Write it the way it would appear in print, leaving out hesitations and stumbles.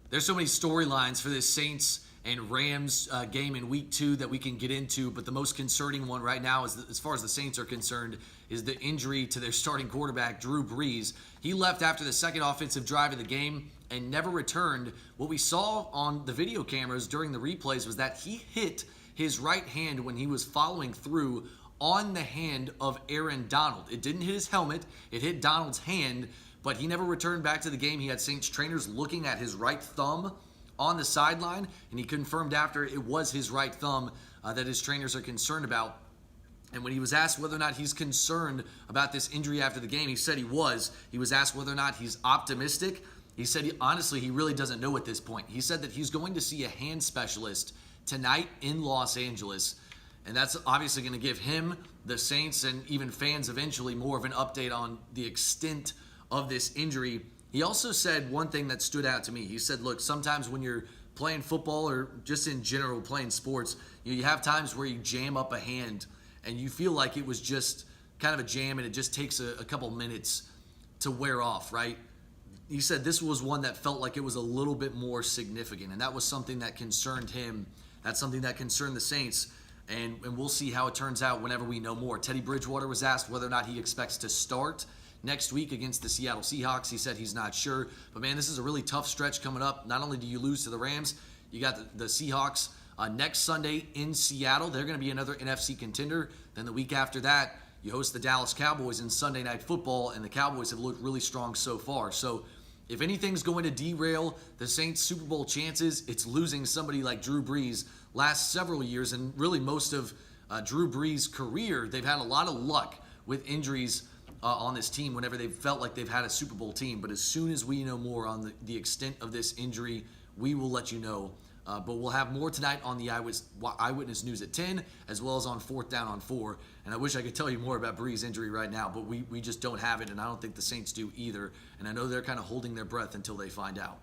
There's so many storylines for this Saints and Rams game in week 2 that we can get into, but the most concerning one right now, is as far as the Saints are concerned, is the injury to their starting quarterback, Drew Brees. He left after the second offensive drive of the game and never returned. What we saw on the video cameras during the replays was that he hit his right hand when he was following through on the hand of Aaron Donald. It didn't hit his helmet, it hit Donald's hand, but he never returned back to the game. He had Saints trainers looking at his right thumb on the sideline, and he confirmed after it was his right thumb that his trainers are concerned about. And when he was asked whether or not he's concerned about this injury after the game, he said he was. He was asked whether or not he's optimistic. He said, honestly, he really doesn't know at this point. He said that he's going to see a hand specialist tonight in Los Angeles, and that's obviously going to give him, the Saints, and even fans eventually more of an update on the extent of this injury. He also said one thing that stood out to me. He said, look, sometimes when you're playing football or just in general playing sports, you have times where you jam up a hand and you feel like it was just kind of a jam and it just takes a couple minutes to wear off, right? He said this was one that felt like it was a little bit more significant, and that was something that concerned him. That's something that concerned the Saints, and we'll see how it turns out whenever we know more. Teddy Bridgewater was asked whether or not he expects to start next week against the Seattle Seahawks. He said he's not sure, but man, this is a really tough stretch coming up. Not only do you lose to the Rams, you got the Seahawks next Sunday in Seattle. They're going to be another NFC contender. Then the week after that, you host the Dallas Cowboys in Sunday Night Football, and the Cowboys have looked really strong so far. So if anything's going to derail the Saints' Super Bowl chances, it's losing somebody like Drew Brees. Last several years, and really most of Drew Brees' career, they've had a lot of luck with injuries on this team whenever they've felt like they've had a Super Bowl team. But as soon as we know more on the extent of this injury, we will let you know. But we'll have more tonight on the Eyewitness News at 10, as well as on 4th Down on 4. And I wish I could tell you more about Brees' injury right now, but we just don't have it, and I don't think the Saints do either. And I know they're kind of holding their breath until they find out.